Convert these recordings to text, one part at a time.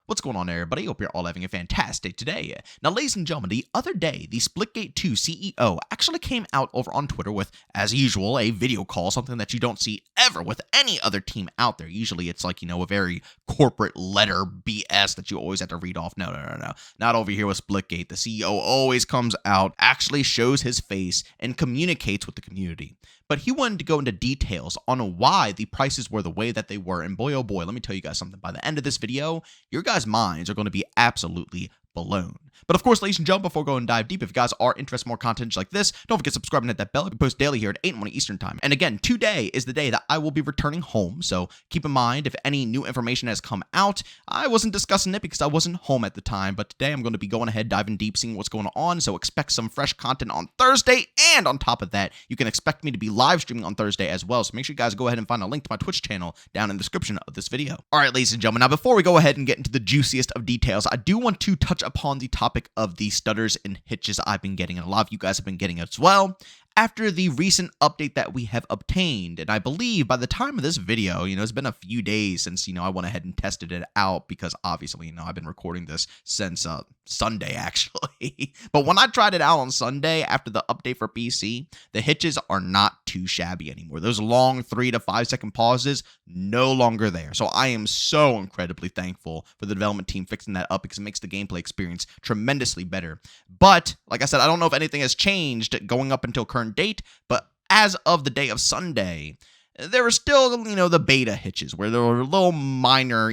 What's going on, everybody? Hope you're all having a fantastic day. Now, ladies and gentlemen, the other day, the Splitgate 2 CEO actually came out over on Twitter with, as usual, a video call, something that you don't see ever with any other team out there. Usually it's like, a very corporate letter BS that you always have to read off. No. Not over here with Splitgate. The CEO always comes out, actually shows his face, and communicates with the community. But he wanted to go into details on why the prices were the way that they were. And boy, oh boy, let me tell you guys something. By the end of this video, your guys' minds are going to be absolutely blown. But of course, ladies and gentlemen, before going dive deep, if you guys are interested in more content like this, don't forget to subscribe and hit that bell. We post daily here at 8 in the morning Eastern time. And again, today is the day that I will be returning home. So keep in mind, if any new information has come out, I wasn't discussing it because I wasn't home at the time. But today I'm going to be going ahead, diving deep, seeing what's going on. So expect some fresh content on Thursday. And on top of that, you can expect me to be live streaming on Thursday as well. So make sure you guys go ahead and find a link to my Twitch channel down in the description of this video. All right, ladies and gentlemen, now before we go ahead and get into the juiciest of details, I do want to touch upon the topic of the stutters and hitches I've been getting, and a lot of you guys have been getting as well, after the recent update that we have obtained. And I believe by the time of this video, it's been a few days since, I went ahead and tested it out because obviously, I've been recording this since Sunday, actually. But when I tried it out on Sunday after the update for PC, the hitches are not too shabby anymore. Those long 3 to 5 second pauses, no longer there. So I am so incredibly thankful for the development team fixing that up because it makes the gameplay experience tremendously better. But like I said, I don't know if anything has changed going up until current date, but as of the day of Sunday, there were still, the beta hitches where there were little minor,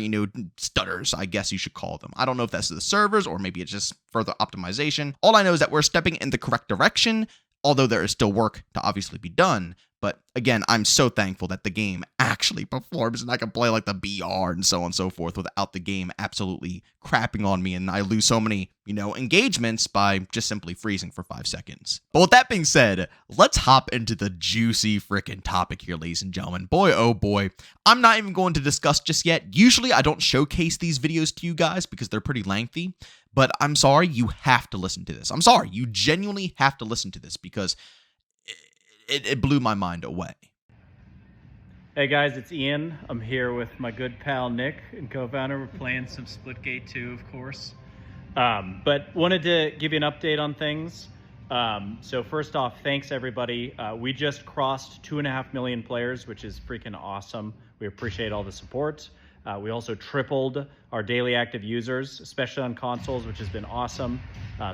stutters, I guess you should call them. I don't know if that's the servers or maybe it's just further optimization. All I know is that we're stepping in the correct direction, although there is still work to obviously be done. But again, I'm so thankful that the game actually performs and I can play like the BR and so on and so forth without the game absolutely crapping on me and I lose so many, engagements by just simply freezing for 5 seconds. But with that being said, let's hop into the juicy freaking topic here, ladies and gentlemen. Boy, oh boy, I'm not even going to discuss just yet. Usually I don't showcase these videos to you guys because they're pretty lengthy, but I'm sorry, you have to listen to this. I'm sorry, you genuinely have to listen to this because it blew my mind away. Hey guys, it's Ian. I'm here with my good pal Nick and co-founder. We're playing some Splitgate 2, of course. But wanted to give you an update on things. So first off, thanks everybody. We just crossed 2.5 million players, which is freaking awesome. We appreciate all the support. We also tripled our daily active users, especially on consoles, which has been awesome.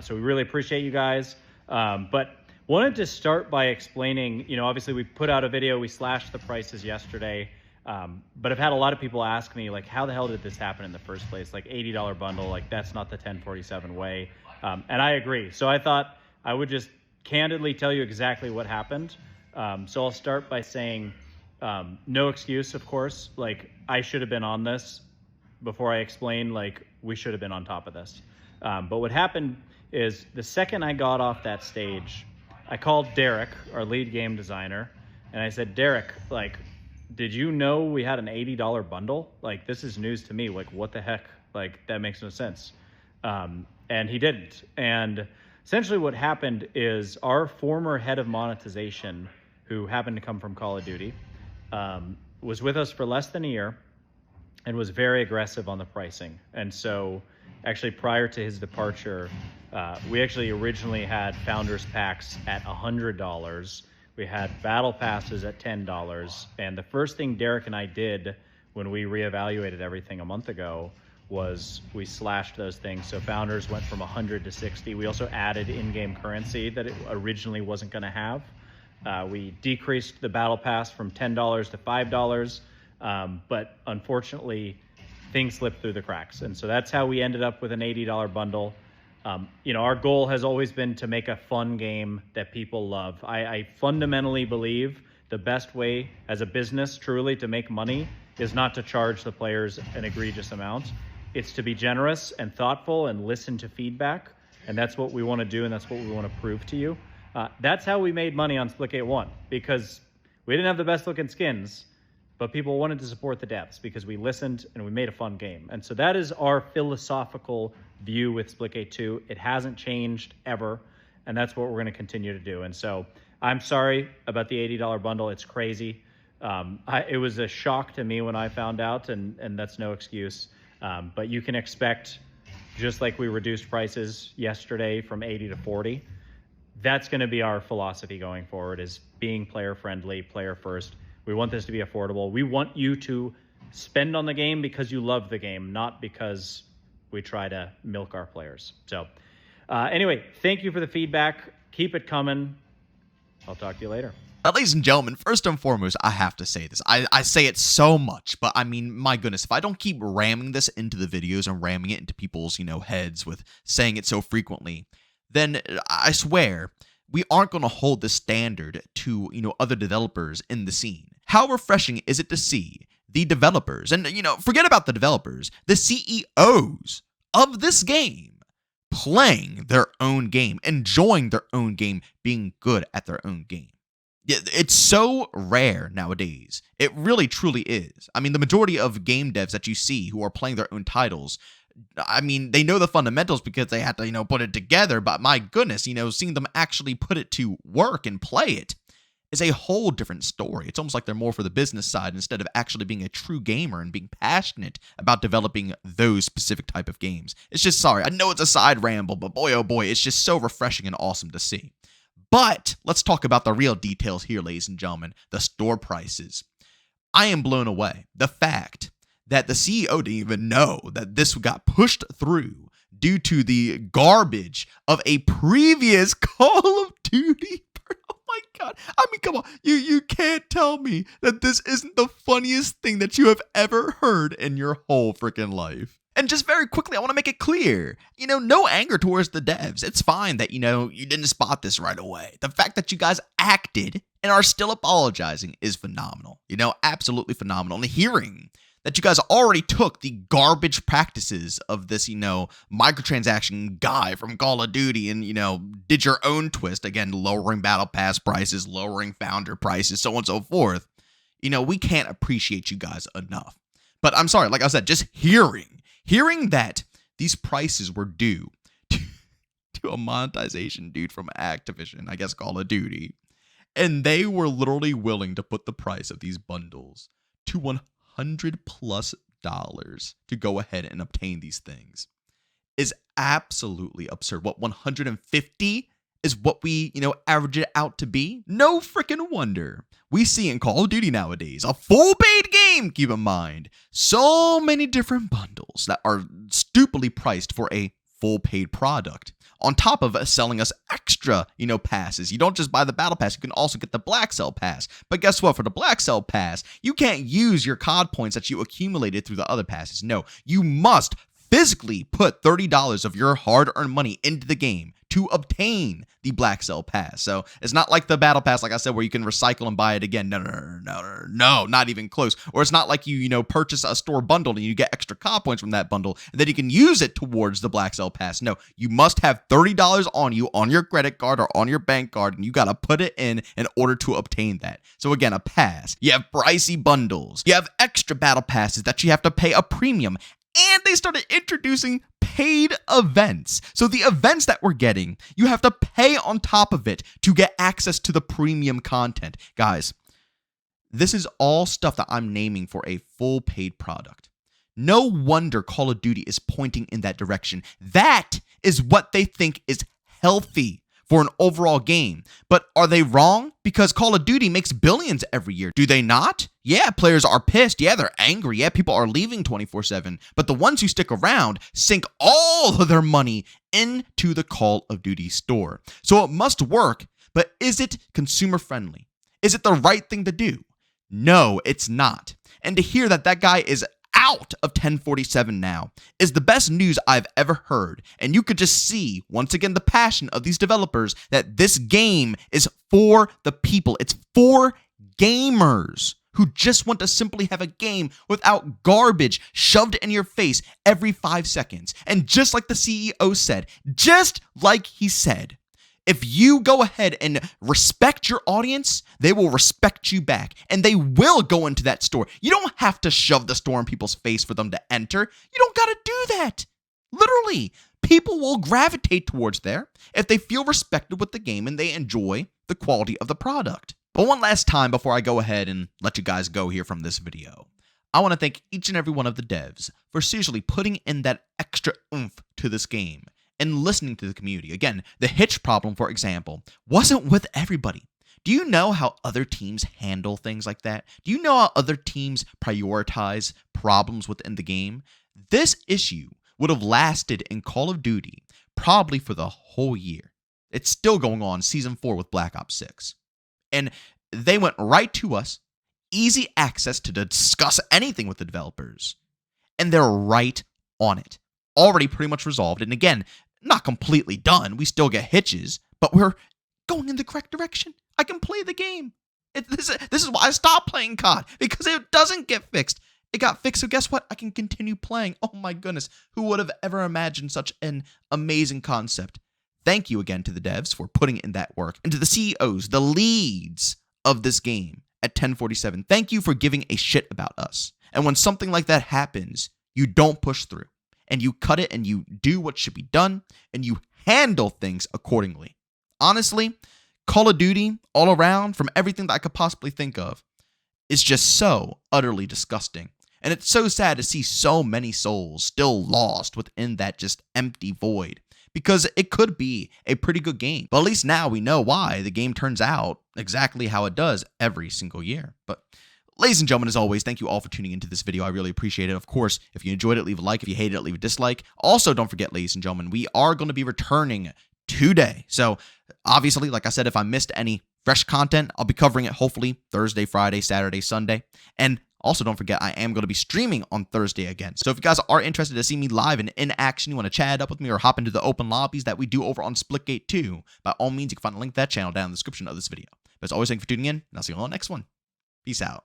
So we really appreciate you guys. But wanted to start by explaining, obviously we put out a video, we slashed the prices yesterday, but I've had a lot of people ask me, like, how the hell did this happen in the first place? Like $80 bundle, like that's not the 1047 way. And I agree. So I thought I would just candidly tell you exactly what happened. So I'll start by saying, no excuse, of course, like I should have been on this before I explain, like we should have been on top of this. But what happened is the second I got off that stage, I called Derek, our lead game designer, and I said, Derek, like, did you know we had an $80 bundle? Like, this is news to me. Like, what the heck? Like, that makes no sense. And he didn't. And essentially what happened is our former head of monetization, who happened to come from Call of Duty, was with us for less than a year and was very aggressive on the pricing. And so actually prior to his departure, we actually originally had founders packs at $100. We had battle passes at $10. And the first thing Derek and I did when we reevaluated everything a month ago was we slashed those things. So founders went from 100 to 60. We also added in-game currency that it originally wasn't going to have. We decreased the battle pass from $10 to $5. But unfortunately, things slipped through the cracks. And so that's how we ended up with an $80 bundle. Our goal has always been to make a fun game that people love. I fundamentally believe the best way as a business truly to make money is not to charge the players an egregious amount. It's to be generous and thoughtful and listen to feedback. And that's what we want to do. And that's what we want to prove to you. That's how we made money on Splitgate 1 because we didn't have the best looking skins, but people wanted to support the devs because we listened and we made a fun game. And so that is our philosophical view with Splitgate 2. It hasn't changed ever, and that's what we're going to continue to do. And so I'm sorry about the $80 bundle. It's crazy. It was a shock to me when I found out, and that's no excuse. But you can expect, just like we reduced prices yesterday from 80 to 40, that's going to be our philosophy going forward, is being player friendly, player first. We want this to be affordable. We want you to spend on the game because you love the game, not because we try to milk our players. So anyway, thank you for the feedback. Keep it coming. I'll talk to you later. Ladies and gentlemen, first and foremost, I have to say this. I say it so much, but I mean, my goodness, if I don't keep ramming this into the videos and ramming it into people's, heads with saying it so frequently, then I swear we aren't going to hold the standard to, other developers in the scene. How refreshing is it to see the developers, and, forget about the developers, the CEOs of this game playing their own game, enjoying their own game, being good at their own game. It's so rare nowadays. It really, truly is. I mean, the majority of game devs that you see who are playing their own titles, I mean, they know the fundamentals because they had to, put it together. But my goodness, seeing them actually put it to work and play it is a whole different story. It's almost like they're more for the business side instead of actually being a true gamer and being passionate about developing those specific type of games. It's just, sorry, I know it's a side ramble, but boy, oh boy, it's just so refreshing and awesome to see. But let's talk about the real details here, ladies and gentlemen, the store prices. I am blown away. The fact that the CEO didn't even know that this got pushed through due to the garbage of a previous Call of Duty. Oh my God. I mean, come on. You can't tell me that this isn't the funniest thing that you have ever heard in your whole freaking life. And just very quickly, I want to make it clear, no anger towards the devs. It's fine that, you didn't spot this right away. The fact that you guys acted and are still apologizing is phenomenal. Absolutely phenomenal. And hearing that you guys already took the garbage practices of this, microtransaction guy from Call of Duty and, did your own twist. Again, lowering battle pass prices, lowering founder prices, so on and so forth. We can't appreciate you guys enough. But I'm sorry, like I said, just hearing that these prices were due to a monetization dude from Activision, I guess Call of Duty, and they were literally willing to put the price of these bundles to $100+ to go ahead and obtain these things is absolutely absurd. What, 150 is what we, average it out to be? No freaking wonder. We see in Call of Duty nowadays, a full paid game, keep in mind, so many different bundles that are stupidly priced for a full paid product. On top of selling us extra, passes. You don't just buy the battle pass, you can also get the black cell pass. But guess what? For the black cell pass, you can't use your COD points that you accumulated through the other passes. No, you must physically put $30 of your hard-earned money into the game to obtain the black cell pass. So it's not like the battle pass, like I said, where you can recycle and buy it again. No, not even close. Or it's not like you purchase a store bundle and you get extra COD points from that bundle and then you can use it towards the black cell pass. No, you must have $30 on you on your credit card or on your bank card, and you got to put it in order to obtain that. So again, a pass. You have pricey bundles. You have extra battle passes that you have to pay a premium. And they started introducing paid events. So the events that we're getting, you have to pay on top of it to get access to the premium content. Guys, this is all stuff that I'm naming for a full paid product. No wonder Call of Duty is pointing in that direction. That is what they think is healthy for an overall game. But are they wrong? Because Call of Duty makes billions every year. Do they not? Yeah, players are pissed. Yeah, they're angry. Yeah, people are leaving 24/7. But the ones who stick around sink all of their money into the Call of Duty store. So it must work, but is it consumer friendly? Is it the right thing to do? No, it's not. And to hear that guy is out of 1047 now is the best news I've ever heard. And you could just see, once again, the passion of these developers that this game is for the people. It's for gamers who just want to simply have a game without garbage shoved in your face every 5 seconds. And just like the CEO said, if you go ahead and respect your audience, they will respect you back, and they will go into that store. You don't have to shove the store in people's face for them to enter. You don't got to do that. Literally, people will gravitate towards there if they feel respected with the game and they enjoy the quality of the product. But one last time before I go ahead and let you guys go here from this video, I want to thank each and every one of the devs for seriously putting in that extra oomph to this game and listening to the community. Again, the hitch problem, for example, wasn't with everybody. Do you know how other teams handle things like that? Do you know how other teams prioritize problems within the game? This issue would have lasted in Call of Duty probably for the whole year. It's still going on Season 4 with Black Ops 6. And they went right to us, easy access to discuss anything with the developers. And they're right on it. Already pretty much resolved. And again, not completely done. We still get hitches, but we're going in the correct direction. I can play the game. This is why I stopped playing COD, because it doesn't get fixed. It got fixed, so guess what? I can continue playing. Oh my goodness. Who would have ever imagined such an amazing concept? Thank you again to the devs for putting in that work. And to the CEOs, the leads of this game at 1047, thank you for giving a shit about us. And when something like that happens, you don't push through. And you cut it and you do what should be done. And you handle things accordingly. Honestly, Call of Duty, all around, from everything that I could possibly think of, is just so utterly disgusting. And it's so sad to see so many souls still lost within that just empty void. Because it could be a pretty good game. But at least now we know why the game turns out exactly how it does every single year. But ladies and gentlemen, as always, thank you all for tuning into this video. I really appreciate it. Of course, if you enjoyed it, leave a like. If you hated it, leave a dislike. Also, don't forget, ladies and gentlemen, we are going to be returning today. So obviously, like I said, if I missed any fresh content, I'll be covering it hopefully Thursday, Friday, Saturday, Sunday. And also, don't forget, I am going to be streaming on Thursday again. So if you guys are interested to see me live and in action, you want to chat up with me or hop into the open lobbies that we do over on Splitgate 2, by all means, you can find a link to that channel down in the description of this video. But as always, thank you for tuning in, and I'll see you all on the next one. Peace out.